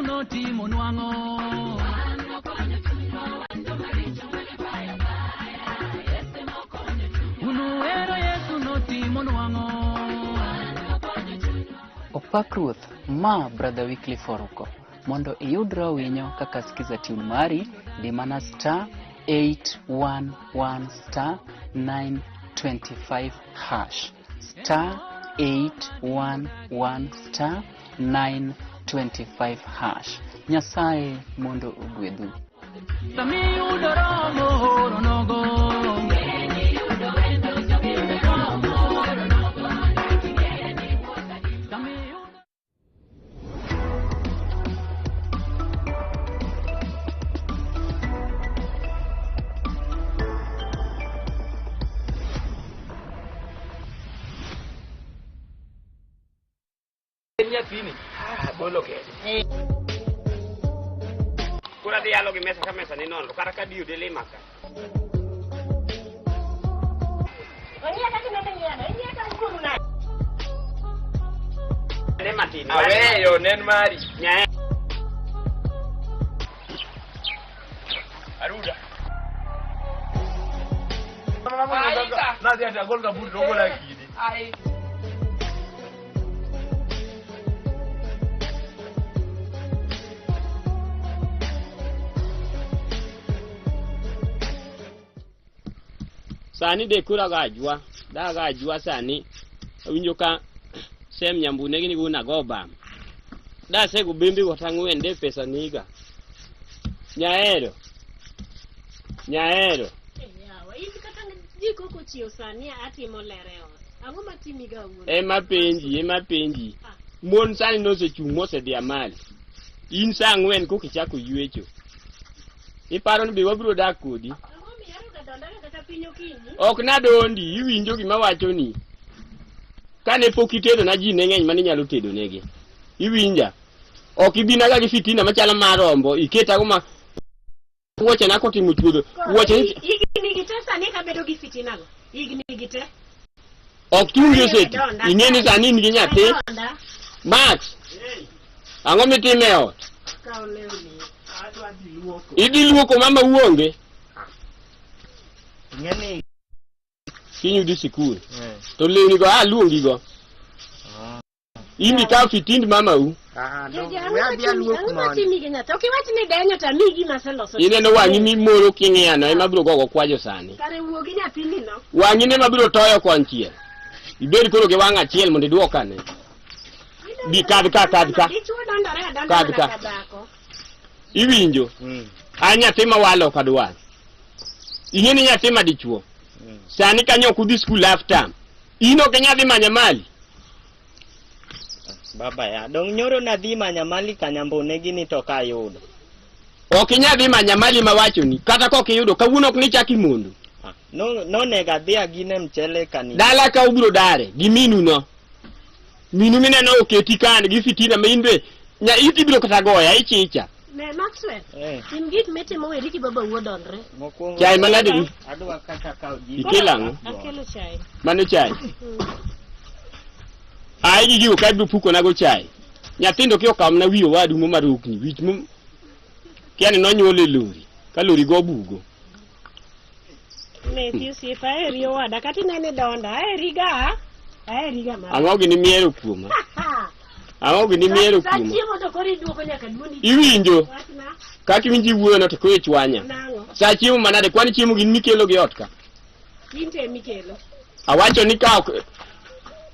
notimo nwang'o. Unuhero Yesu notimo nwang'o. Opak Ruoth ma Brother Weekly Foruko. Mondo iyud rawinyo kaka skiza tune mari di mana *811 *925 hash *811 *925 hash. Nyasaye mondo ogwedhu. Sami yudo romo horo nogo. Sini bolo ke kura dialo gi mesa ka mesa ni non kara ka diu de le maka onya ka kina tanya onya ka kuru na le matini awe yo nen mari nya aruda na dia ada gol ka buru dogo lagi ni ai sani de kura gajwa da gajwa sani winjo ka sem nyambune gini guna goba da se go bimbi watangu ende pesa niga Nyahero yawa hivi katanga jiko ko chio sani atimo lereo ango matimi ga wuon mapenji mon sani no se chumo se dia mali in Tich Ang'wen ko kichako ywecho iparo ni be wabro dak kodi ok nadondi iwinjo gima wacho ni kane pok itedo na ji ne ng'eny mane nyalo tedo negi iwinja ok ibina ga gi fitina machala marombo iketa go ma woche na kotimo chudo woche igni gitesa ne ka bedo gi fitina go igni gite ok tunyo seti ingeni sani ni nyathi Max ang'o mitime ot idhi luoko mama uonge ngeni kinyu di sikul to lewni go luongi go imi ka fitind mama u ineno wangi mi moro king'iano ema biro gogo kwajo sani wangi ne mabiro toyo konchiel ibed koro gi wang' achiel mondo iduokane bi kad ka iwinjo nyathi mawalo kadwa ingeni nyathi madichuo sani kanyo kudhi school after ino kenya dhi manya mali baba ya dong nyoro na dhi manya mali kanyambone gini to ka yudo ok nya dhi manya mali mawacho ni kata kok iyudo kawuono ok ni chaki mundu no nega dhi agine mchele kani dala ka ubro dare gi minu no minu mineno oketi kan gi fitina ma inbe nya iti biro kata goya ichicha ne Maxwell git mete mo eriki baba wuodonre chai maladi adwa kata ka ikelango akelo chai mano chai ai gi ka du puko na go chai nyathindo ki okam na wiyo wadu mo marukni wich mo kiani no nyole lori ka lori go bugo ne tisi fa eriyo wada kati nene donda eriga ma ango gi ni miero kuoma ango gi ni miero kuoma iwinjo kaki winji wuono to ko ichwanya sa chiemo manade kwani chiemo gi mikelo gi otka kinte mikelo awacho ni ka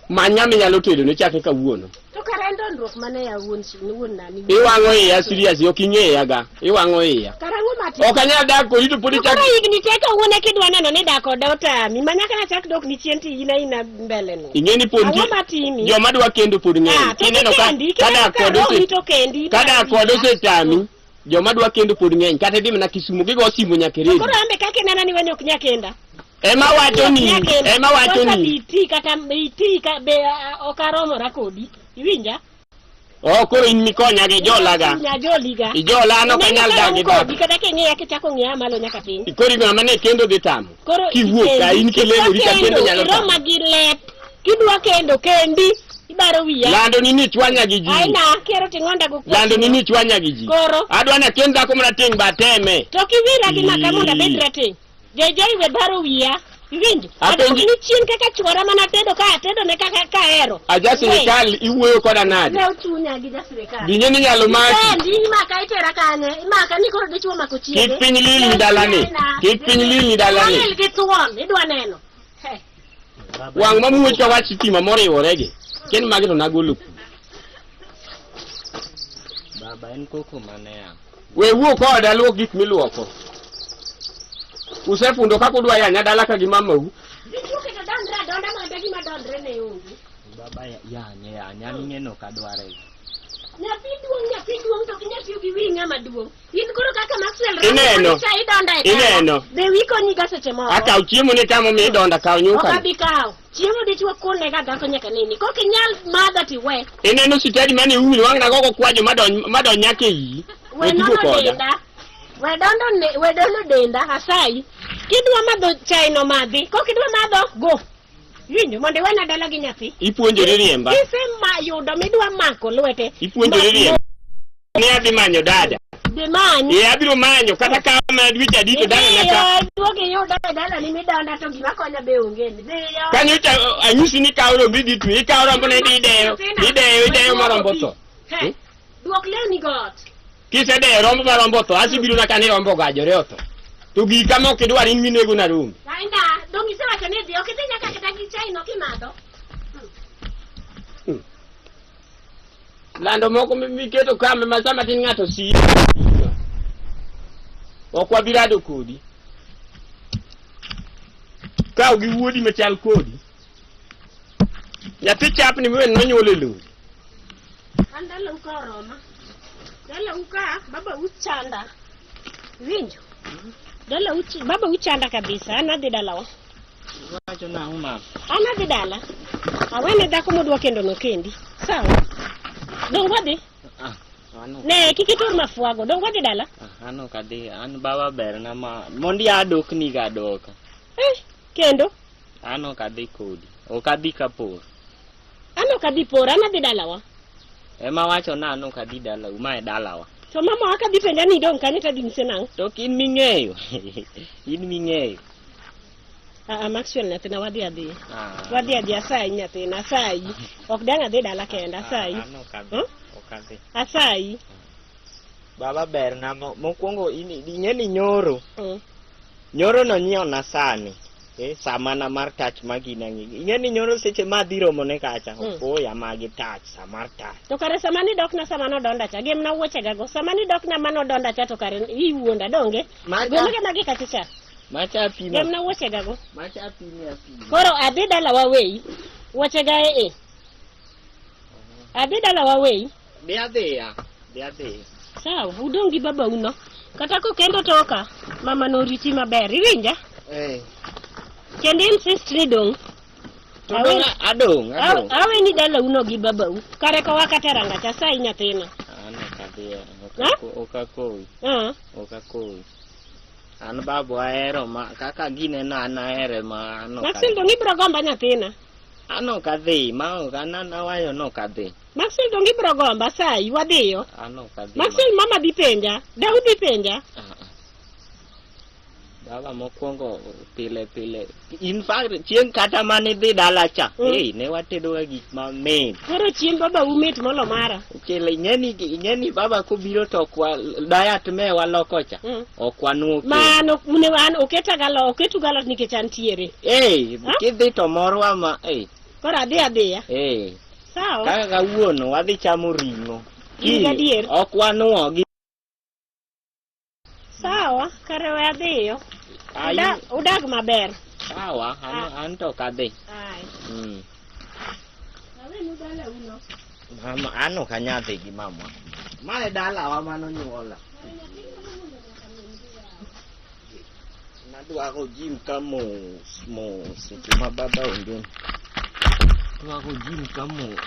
manyame nyalo tedo ne chake kawuono to karendo ndruok mane ya wuon nani iwango iya serious okingeya ga iwango iya karango mati okanya dak ko ito podi chak igni teka wuone kidwa neno ni dak odota mi manyaka na chak dok ni chienti ina mbele no ingeni ponti jo madwa kendo pod ng'eny kineno kada kodo se tami jo madwa kendo pod ng'eny kata dim na Kisumu gigo simo nyakeredi koro ambe kake nana ni wenyo nyakenda ema wacho ni iti kata iti ka be okaromo rakodi iwinja koro in mikonya gi jolaga ijola no kanyal dagi do kata keng'eya kitako ng'eya malo nyaka piny ikori ng'ama ne kendo dhi tamo kiwuok ka in kilelo rika kendo nyalo tamo roma gi let kidwa kendo kendi Ibaro wiya. Lando nini chwanya gi ji. Ai na kero tingonda go. Lando nini chwanya gi ji. Koro. Adwa na kenda ko mrating bateme. To kiwira gi makamunda bedrating. Jeje iwe baro wiya. Iwinjo. Apenji ni chien kaka chwara mana tedo ka tedo ne kaka kaero. Aja sirikal iwuoyo koda nade. Ne ochunya gi ja sirikal. Dinye ni nyalo maki. Ndi maka itera kanye. Maka ni koro dichwo mako chiege. Kik piny lil ni dalani. Kik piny lil ni dalani. Lil gi tuon idwa neno. He. Wang mamuoch ka wach sitima moriworege. Ken magi to nagolo. Baba en koko manea. We wuo koda luok gik miluoko. Usefundo kako dwa yanya dala ka gi mamau. Dichuke to donda manda gi madondre ne ungi. Baba ya ng'eno kadware. Nyathi duong to kinyathi gi winga maduong. In koro kaka Maxwell Ineno. Idonda e. Ineno. Be wiko nyiga seche moko. Akaw chiemo ne tamo mi donda kaw nyuka. Okabi kaw. Chiemo dichwo kone ga dhako nyaka nini. Kok inyal madha ti we. Ineno sitadi mane umi wang na gogo kwajo madon nyake yi. We nono denda. We dono denda asai. Kidwa madho chai no madhi. Kok idwa madho go. Winjo mondo wana dala gi nyathi. Ipuonjori riemba. Kisema yudo midwa mako lwete. Ipuonjori riemba. Ne adhi manyo dada. Be manyo. Ye abiro manyo kata kama dwicha dito dala na ka. Duogi yudo dala ni midonda to gima konya be onge. Kanyo cha anyusi ni kaoro mbidi tu. Ikaoro rombo ne ideyo marombo to. Duok leo ni got. Kise de rombo marombo to asibiro na kani rombo gajore oto. To gi kama okidwar in minego na rum. Ainda dongi se wacho ni dhi okitinya kaka taki chai no kimadho. Lando moko miketo kame masama tin ng'ato si. Okwa birado kodi. Kaw gi wuodi machal kodi. Nyathi chap ni wen nonyole lu. Andalo uka roma. Dala uka baba uchanda. Winjo. Dala baba uchanda kabisa. Ana dhi dala wa. Wacho na uma. Ana dhi dala. Awene dhako modwa kendo no kendi. Sawa. Dong wadi? Ne kikitur mafuago. Dong wadi dala? Ano kadi an baba ber na ma mondi adok ni ga doka. Kendo? Ano kadi kodi. O kadi kapor. Ano kadi por ana dhi dala wa? Ema wacho na ano kadi dala uma e dala wa. To mama waka dhi penja ni dong kanyo tadhi nang. To kin ming'eyo. In ming'eyo. Maxwell nyathina wadhi adhi. Wadhi adhi asai nyathina asai. Ok dang adhi dala kenda asai. Ano kadi. Okadhi. Asai. Baba ber na mokwongo ing'eni nyoro. Nyoro no nyiewo na sani. Sama na mar touch magina ngi. Ing'eni nyoro seche madhi romo ne kacha. Oya magi touch samar touch. To kare sama ni dok na sama no donda cha. Gem na wuoche gago. Sama ni dok na mano donda cha to kare iwuonda donge. Gwemege magi kachicha. Macha pino. Gem na wuoche gago. Macha pino. Koro adhi dala wawei. Wuoche gae Adhi dala wawei. Be adhiya. Sawa, udongi baba uno. Kata ko kendo toka. Mama no riti maber. Iwinja? Kendi insist ni dong. Adong. Awe ni dala uno gi baba u. Kare ko wakateranga cha sai nyathina. Ano kadhiya. Okakoi. Okakoi. An babu ahero ma kaka gine na anahere ma ano. Maxil dong ibro gomba nyathina. Ano kadhi ma na wayo no kadhi. Maxil dong ibro gomba sai wadhiyo. Ano kadhi. Maxil mama dhi penja. Dau dhi penja. Baba mokwongo pile. In fact chieng kata mane dhi dala cha. Ne watedo gik mamit. Koro chieng baba umit molo mara. Chile ing'eni baba kubiro to kwa diet me waloko cha. Okwanu. Mano mune wan oketu galot nikech antiere. Kidhi to morwa ma Koro adhiya. Sawa. Kaka kawuono wadhi chamo ring'o. Gadier. Okwanuo gi. Sawa, kare we adhiyo. Udag maber. Sawa, an to kadhi. Awe nu dala uno. Mama ano kanyadhi gi mama. Mae dala wa mano nyuola. Nadwa go jim ka mos seche ma baba onge. Nadwa go jim ka mos.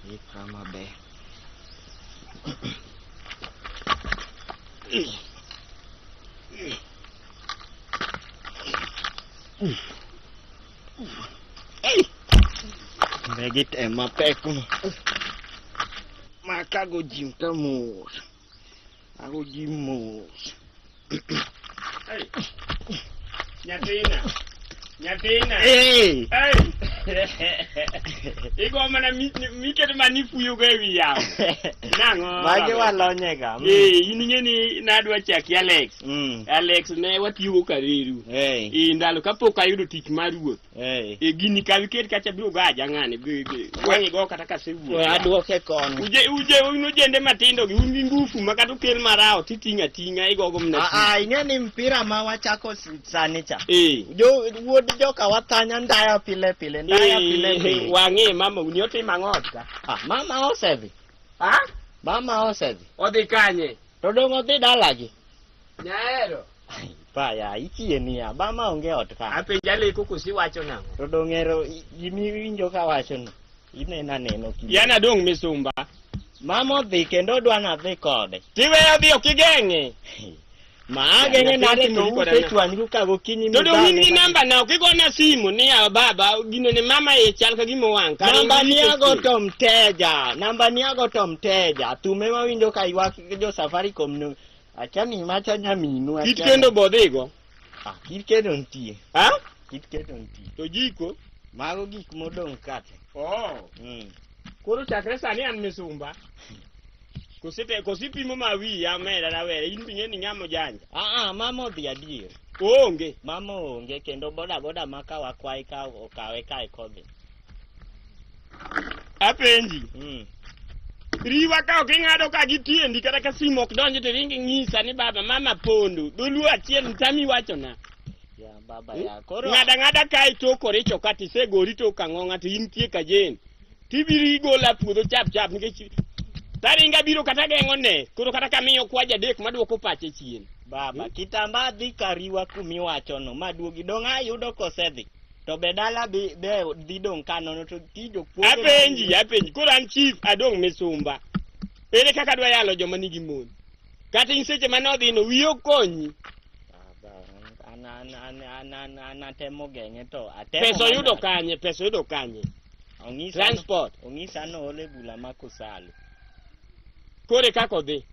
Ika maber. Regit ema pek makago jim tamos. Ako jim mos. Nyatina. Hey. Iko mana miket manifu yugo ewi yawo. Nango. Mage walonyega. Iningeni nadwa chaki Alex. Alex ne watiyo kariru. Ndalo kapok ayudo tich mar ruoth. Gini kawiket kacha biro gaja ngane. Wang'i go kata kasewuok. Aduoke kono. Uno jende matindo gi un gi ngufu makata okel marao titinga tinga igogo mna. Ingeni mpira ma wachako sani cha. Wuod joka watanya ndaya pile pile. Wang'e mama uniote mang'ot ka. Mama osedhi. Mama osedhi. Odhi kanye? To dong' odhi dala gi. Nyahero. Paya ichieni ya mama onge ot ka. Apenja leko kosi wacho nang'o? To dong' ero imiwinjo ka wacho no. Inena neno kinde. Yana dong' misumba. Mama odhi kendo dwana dhi kode. Tiweyo dhi okigeng'e. Maagenge nade to use chwanyru ka gokinyi mudane. Todo wingi namba na ukigona simu ni ya baba gino ni mama ye chal ka gimo wang. Namba ni ago to mteja. Namba ni ago to mteja. Tume mawinjo ka iwak jo Safaricom no. Achani macha nyaminu. Kit kendo bodhigo. Kit kendo ntie. Kit kendo ntie. To jiko? Mago gik modong' kate. Koro chakre sani an misumba. Kosipimo mawi ya mera na were in binye ni ngamo janja. Mama odhi adier. Onge. Mama onge kendo boda maka wakwai ka okawe ka ikodhi. Apenji. Riwa ka oking'ado ka gitiendi kata ka simo ok donje to ringi ng'isa ni baba mama pondo. Dolu achiel tami wacho na. Ya baba ya koro. Ng'ada ka itokore chokati segori to kang'ong'a to in tie ka jen. Tibiri gola puodho chap nikech taringa biro kata geng'one koro kata kamiyo kwaja dek maduoko pache chien. Baba kitamba dhi kariwa kumiwacho no maduogi dong' ayudo kosedhi. To be dala be dhi dong' kano to tijo puoge. Apenji koro an chief adong' misumba. Ere kaka dwa yalo joma nigi mon. Kata in seche manodhi no wiyo konyi. Anatemo geng'e to atemo. Peso yudo kanye. Transport. Ong'isa no ole bula makusalo. Kore kako dhi?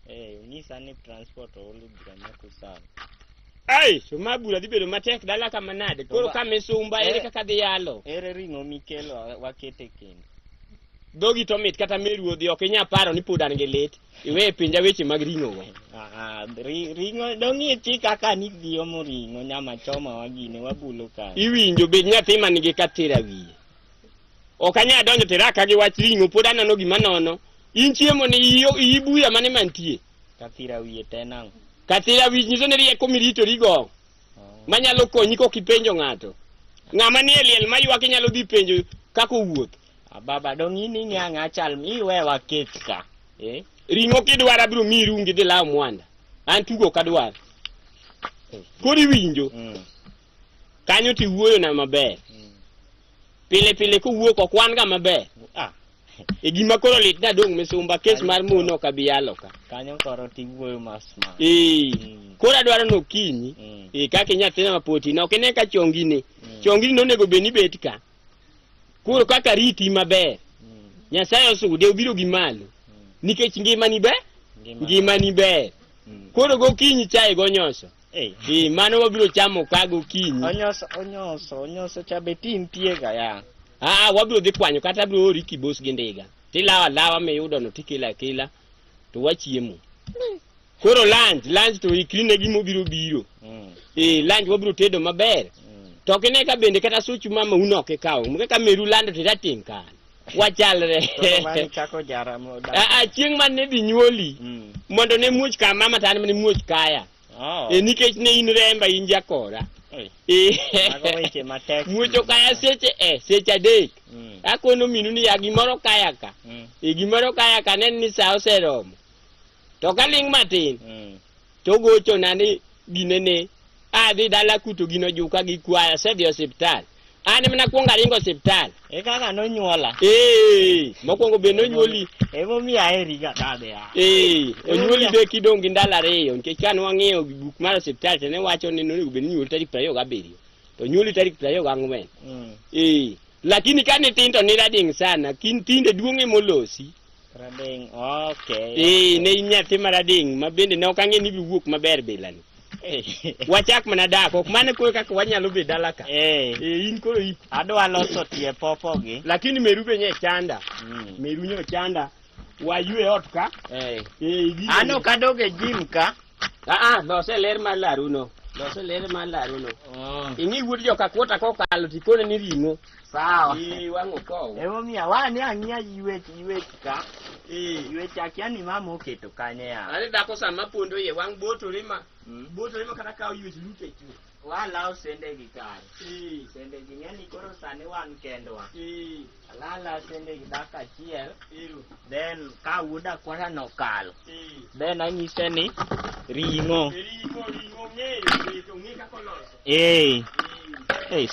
Ong'isa ni transport ole bula makusalo. So mabura dhi bedo matek dala kama nade. Koro ka misumba ere kaka dhi yalo. Ere ring'o mikelo wakete kendo. Dhogi to mit kata meruodhi ok inya paro ni pod an gi lit. Iwe pinja weche mag ring'o go. Ring'o dong' iti kaka ni dhi omo ring'o nyama choma wagine wabulo ka. Iwinjo bed nyathi man gi katira wiye. Ok anya donjo teraka gi wach ring'o pod anano gima nono. In chiemo ni ibuya mane mantie. Katira wiye tenang. Katira wiye nyiso ni rieko mirito rigo. Manyalo konyi ko kipenjo ng'ato. Ng'ama ni eliel mayuak inyalo dhi penjo kako wuoth. Baba dong' ini ng'ang'a chal iwe waket ka. Ring'o kidwara biro mirungi dhi law mwanda. An tugo kadwar. Kori winjo. Kanyo ti wuoyo na maber. Pile kuwuok ok wan ga maber. Gima koro lit na dong' misumba kes mar mon ok abi yalo ka. Kanyo koro ti wuoyo masma. Koro adwaro no kinyi. Kaka nyathina mapoti na ok ine ka chongine. Chongine nonego beni bet ka. Koro kaka riti maber. Nyasaye osude obiro gi malo. Nikech ngimani ber. Koro gokinyi chae gonyoso. Mano wabiro chamo ka gokinyi. Onyoso chabeti ntie ga ya. Wabiro dhi kwanyo kata biro ori kibos gi ndiga. Tilawa miyudo no tikila to wachiemo. Koro lunch to ikrine gimo biro. Lunch wabiro tedo maber. To kine ka bende kata suchu mama unoke kawo. Muke ka meru lando tiratin kan. Wachalre. Chieng' man ne dhi nyuoli. Mondo ne muoch ka mama tan ne muoch kaya. Nikech ne in remba in jakora. Muocho kaya seche adek. Akono minu ni ya gimoro kaya ka. Gimoro kaya ka nen ni sa oseromo. To kaling matin. To gocho nani ginene. Adhi dala kuto gino juka gi kwaya sedhi osiptal. Ane mana kuonga ringo osiptal. Kaka nonyuola. Mokuongo be nonyuoli. Emo mi aheri ga kade ya. Onyuoli be kidong gi ndala ariyo. Nikech kan wang'iyo buk mar osiptal to ne wacho ni nonego bed ni nyuoli tarik 27. To nyuoli tarik 24. Lakini kane tindo ni rading sana, kin tinde duonge molosi. Rading, okay. Ne nyathi marading, mabende ne okange ni biwuok maber bilani. Wachak mana dak, ok mane koe kaka wanyalo bet dala ka. In koro adwa loso tie popo gi. Lakini meru be nye chanda. Meru nye chanda. Wayue ot ka. Ano kadoge gym ka. Lose ler mar laruno. Lose ler mar laruno. Ingi wuod joka kwota kokalo tikone ni ringo. Sawa. Wango kowo. Emomiya wani ang'iya ywech ka. Ywech akiani mama oketo kanye ya. Ani dako sama pondo ye wang botore ma. Botore ma kata kawo ywech lute chu. Walaw sende gi kare. Sende gi ng'eni koro sani wan kendwa. Alala sende gi daka achiel. Then ka wuoda kwara nokalo. Then anyise ni ring'o. Ring'o ng'e kaka oloso.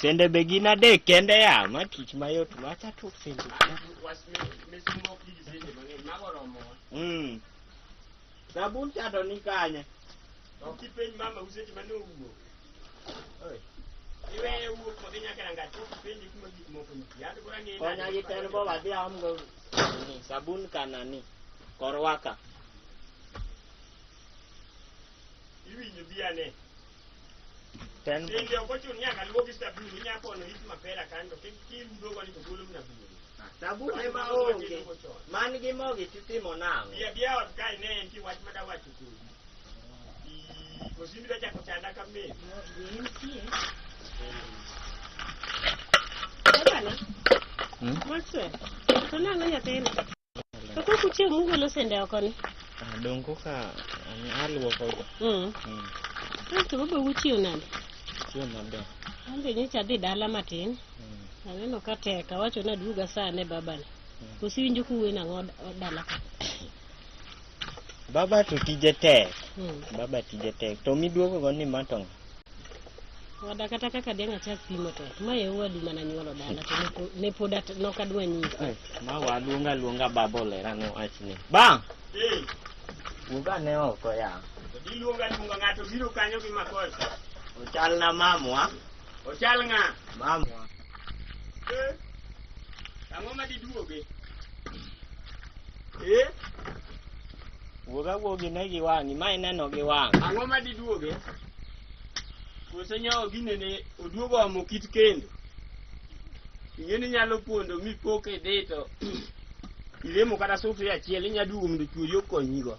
Sende be gin adek kende ya, ma tich mayot, wacha tuk sende. Sabun chado ni kanye. Okipeny mama useche mane owuok. Iweye wuok modhi nyaka rangach okipenji kuma gik moko nitie. Ado kora ng'e. Konya gi ten bo wadhi aomgo sabun kanani. Korwaka. Iwinjo biane. Sende okochun nyaka luogi sabun, inya pono it mapera kanto, kirudo go ni to golo mna buru. Sabun ema onge. Man gi mogi titimo nang'o? Bia ot kae ne en wach mada wacho kodi. Kosimbi da chako chanda ka me. What's it? So nang'o nyathini? Kaka kuchieng' mugolo sende oko ni? Dongo ka aluoko go. To baba uchieo nade? Chieng' maber. Ambe nyocha dhi dala matin. Aneno ka tek, awacho na duoga sane babani. Kosiwinjo kuwe nang'o dala ka. Baba to tije tek. Baba tije tek. To miduogo go ni matong. Wada kata kaka denga chak pimo tek. Ma ye wadu mana nyuolo dala to ne poda nokadwa nyisa. Ma waluonga baba olera no achni. Bang. Uga ne oko ya. Iluonga ng'ato biro kanyo gi makosa. Ochal na mamwa. Ochal ng'a? Mamwa. Ang'o ma diduoge? Wuogi ne gi wang'i, ma ineno gi wang'i. Ang'o ma diduoge? Kose nyawo ginene oduogo omo kit kendo. Ing'eni nyalo pondo mipoke dito. Ilemo kata sufria achiel inya duogo mondo chuori okonyigo.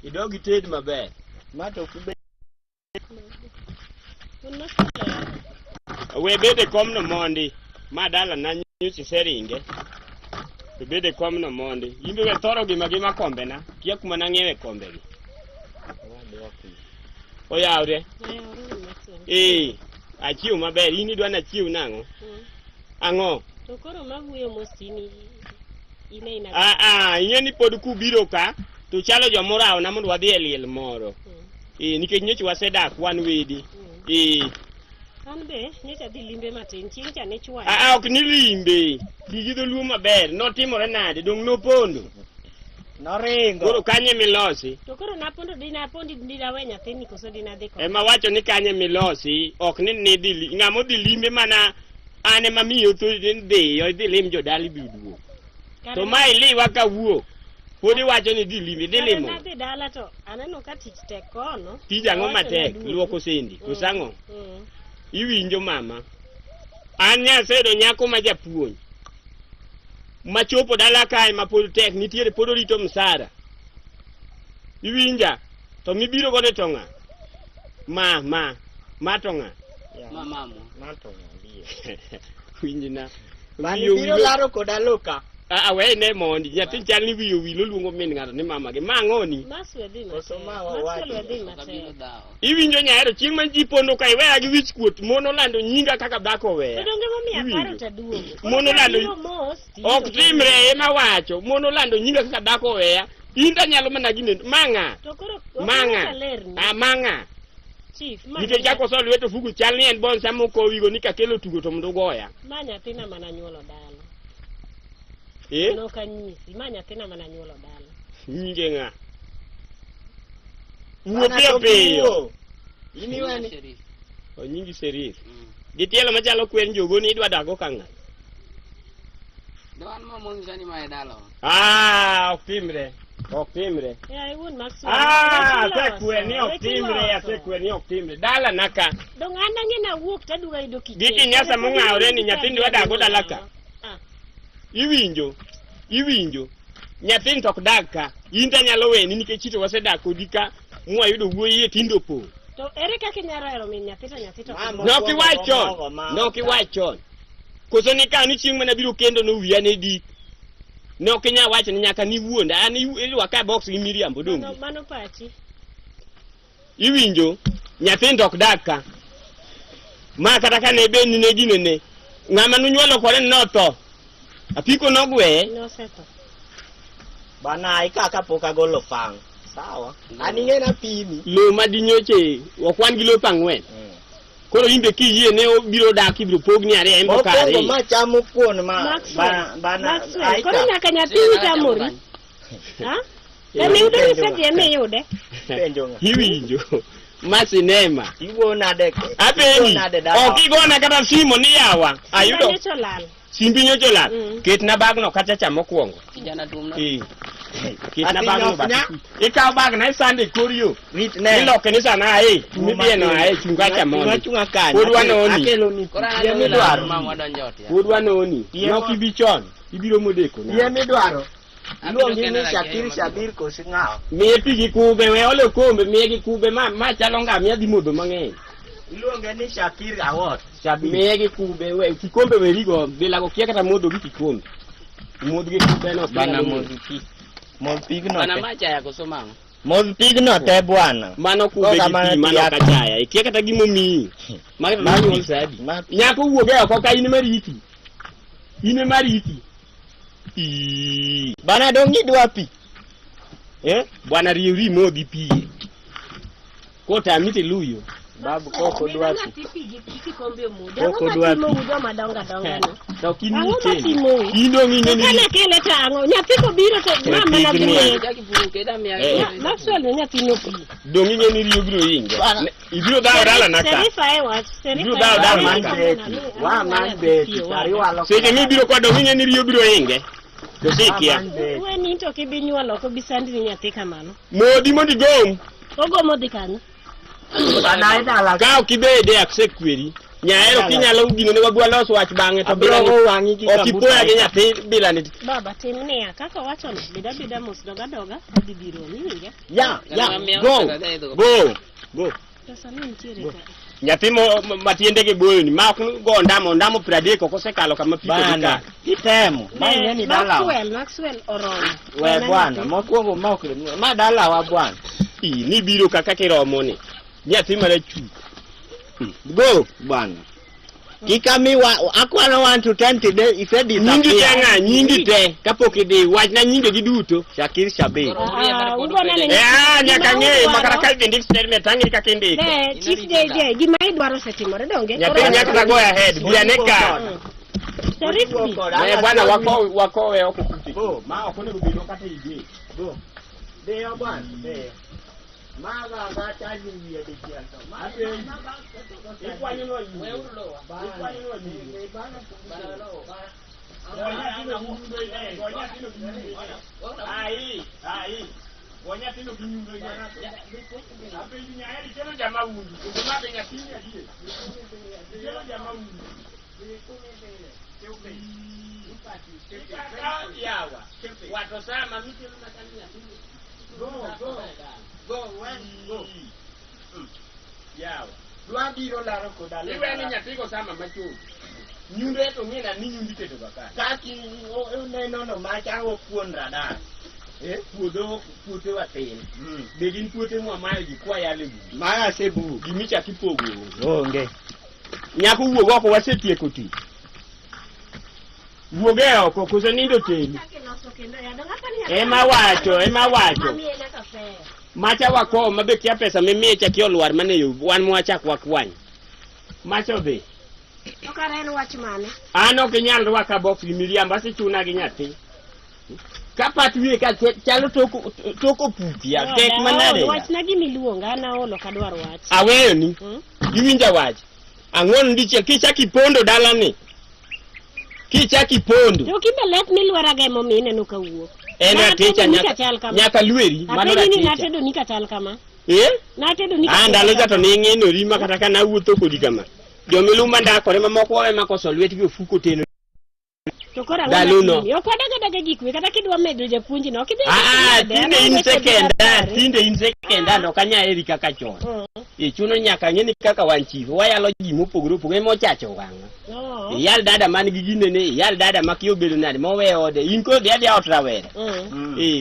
Idogi ted maber. Mato kube. We bede komno mondi. Ma dala na nyusi seringe. We bede komno mondi. Imbe we thoro gima kombe na. Kia kuma na ng'iewe kombe gi. Oyawre. Achiu maber. Ini dwa na chiu nang'o? Ang'o? To koro maguyo mostini ine ina. Ing'eni pod kubiro ka. To chalo jomorao na mondo wadhi e liel moro. Nikech nyocha wasedak wan wedi. An be nyocha dhi limbe matin, chieng' cha ne chwayo. Ok ni limbe. Digi dholuo maber, notimore nade, dong nopondo. Noringo. Koro kanye milosi? To koro napondi dinawe nyathini koso dinadhi ko. Ema wacho ni kanye milosi, ok ni nidhi ng'amo dhi limbe mana ane mamiyo to dhi lim jodali biduo. To ma iliwa kawuok. Podi wacho ni dhi limbe dhi limo. Nadhi dala to aneno ka tich tek kono. Tij ang'o matek, luoko sendi, kusang'o? Iwinjo mama. An nyasedo nyako ma japuonj. Machopo dala kae ma pod tek nitiere pod orito msara. Iwinja? To mibiro gode tonga. Ma tonga. Mama. Matonga ndiye. Winjina. Mani biro laro koda loka. We ne mondi, nyathi chal ni wiyo wilo luongo min ng'ato ni mama gi. Ma ng'oni? Maswe dhi Maswe dao. Iwinjo Nyahero chieng' ma ji pondo ka iweya gi wich kuot, mono lando nyinga kaka dhako weya. Donge momiya paro ta duogo. Mono lando. Ok timre ema wacho, mono lando nyinga kaka dhako weya. Inda nyalo mana gine mang'a. To koro mang'a. Mang'a. Chief, nikech chako so lweto fugu chal ni en bon samo ko wigo ni kakelo tugo to mondo goya. Ma nyathina mana nyuolo dala. No kanyisi, ma nyathina mana nyuolo dala. Nyinge ng'a? Wuopi piyo. Ini wani. O nyingi Serif. Gitielo machalo kwen jogo ni idwa dago ka ng'a? Doan mo mon jani ma dalo. Ok timre. Ya iwun Maxwell. Sekweni ok timre. Dala naka. Dong anange na wuok taduga ido kike. Giki nyasa mong'awre ni nyathindo wadago dala ka. Iwinjo. Nyathindo tok dag ka. Inta nyalo weni nikech chito wasedak kodi ka mwayudo wuoyi tindo po. To ere kaka inyalo hero min nyathito. Nokiwachon. Koso ni ka ni chieng' mana biro kendo no wiya ne di. Ok inyalo wacho ni nyaka ni wuonda. An iwa ka box gi Miriam odongi. Mano pachi. Iwinjo nyathindo ok dak ka. Ma kata ka ne beni ne dinene. Ng'ama nunyuolo kore notho. Apiko nogweye. Nosetho. Bana ikaka poka golo fang. Sawa. Aninge na pini. Lo madinyoche wakwan gi lo pangwen. Koro imbe kiyie ne obiro dak ibiro pogni are embo kare. Opongo ma chamo kuon ma bana. Koro nyaka nyathi chamori. Ha? Ene udo isedhi ene yude. Iwinjo. Ma sinema. Iwona dek. Apeni. Okigona kata simo ni yawa. Ayudo. Simbi nyocho lal. Ketna bagno kata chamo kuongo. Kijana dumno. Ketna bagno ba. Ikaw bagna isande korio. Iloke ni sana mibieno chunga chamo. Chunga kani. Podwanoni. Akelo ni. Yemi dwaro ma wadonjote. Podwanoni. Nokibichon. Ibiro modeko na. Yemi dwaro. Luongi ni Shabir kosingao. Miye pigi kube we ole kombe miye gi kube ma chalo ngamia dhi modho mang'eny. Iluonge ni Shakir awot. Miye gi kube we kikombe we rigo bila go kia kata modho gi kikombe. Modho gi kube no bana modho pi. Modho pigno. Bana macha ya kosomang. Modho pigno te bwana. Mano kube gi pi mano kachaya. Ikia kata gimomi. Magi sadi. Nyako wuoge oko ka ine mariti. Bana dongi dwa pi. Bwana riuri modhi pi. Kota miti luyo. Babu koko dwa pi. Koko dwa pi. To kini cheni. Kindo ngine ni. Kana kele tango. Nyapiko biro to mama na biro. Maxwell nyathi no pi. Dongi ngene riyo biro inge. Ibiro dawo dala naka. Ibiro dawo dala naka. Wa man be tari walo. Seje mi biro kwa dongi ngene riyo biro inge. Kosikia. We ni to kibinyuolo ko bisandi ni nyathi kamano. Modi gom. Ogo modi kanyo. Bana idala. Ka okibede aksekweri. Nyahero kinyalo gino ne wabwa los wach bang'e to bila wangi gi okipoya gi nyathi bila ni. Baba timnia kaka wacho no bida mos doga bibiro ninge. Ya. Go. Pesa ni ntiere ka. Nyathi matiende ge boyo ni ma ok go ndamo 30 kosekalo kama piko dika. Kitemo. Mai ni dala. Maxwell oromo. We bwana, mokwongo ma dala wa bwana. Ni biro kaka kiromo ni. Nyathi mara chu. Go bwana. Kikami wa akwano 1 to 10 today ifedi nyingi te kapok idhi wach na nyinge gi duto Shakir Shabir. Nyaka ng'e makara ka dhi statement tangi kaka indiko. Chief JJ gima idwaro setimore donge. Nyathi nyaka go ahead bianeka. Bwana wako we oko kuti. Ma ok onego bido kata ije. Go. Deyo bwana, deyo. Maga ga chaji wiye de kianto. Ma ikwanyo no yi. We urlo. Ikwanyo no yi. Bana lo. Ai. Wonya tino kinyundo jana. Ape nyaheri kelo jamaa wundi. Kama benya tinya die. Kelo jamaa wundi. Yawa. Watu sama miti unatania. Go. Yawa. Dwa biro laro kodale. Iwe ni nyatiko sama macho. Nyunde to ngina ni nyundi teto baka. Kaki no macha wo kuon radar. Puothe watin. Begin puothe mwamayo gi kwa yale bu. Maya sebu. Gimicha kipogo. Onge. Nyako wuogo oko wasetieko ti. Wuoge oko koso nindo teni. Ema wacho. Macha wako mabe kia pesa mimiye cha kiolwar maneyo wan mwachak wakwany. Macho dhi. Okaren wach mane. Ano kinyal rwaka box gi Miriam basi chuna gi nyathi. Kapat wiye ka chalo toko puti ya tek manade. Wach na gimi luonga ana olo kadwar wach. Aweyo ni. Iwinja wach. Ang'on dichiel kicha kipondo dala ni. Kichaki pondo. To kibelet milwara ga momine no kawuok. Ena techa nyaka lweri mano ra techa. Natedo nika chal kama. Natedo nika. Ndalo ja to ning'eno rima kata kana wuotho kodi kama. Jomiluma ndakore mamoko wawe makoso lwetgi ofuko teno. To kora ng'ano. Yo kwadaga gikwe kata kidwa medo japuonji no kidhi. Tinde in sekenda ndo kanya eri kaka chon. Chuno nyaka ng'eni kaka wanchivo wayalo ji mopogore opogore mochacho wang'a. Yal dada man gi ginene, yal dada makiyo bedo nade mowe ode, in ko dia ot rawere.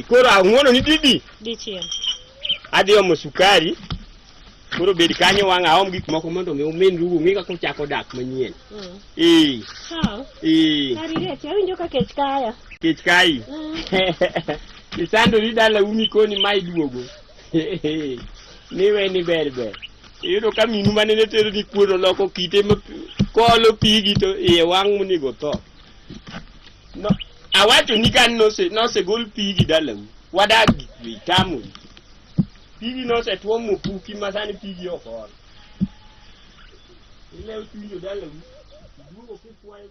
Koro ang'wono ni didi. Dichien. Adhi omo sukari. Koro bed kanyo wang'a aom gik moko mondo me umen rugo ng'ika kochako dak manyien. Arire chawinjo ka kech kaya. Kech kai. Isando ri dala umi koni mai duogo. Niwe ni berber. Iyudo ka minu manene tero ni kuono loko kite kolo pigi to iye wang' munigo tho. No, awacho ni kan nose gol pigi dala u. Wadagi tamu. Pigi nose tuo mopuki masani pigi okol. Ile utuinjo dala u. Duogo kikwayo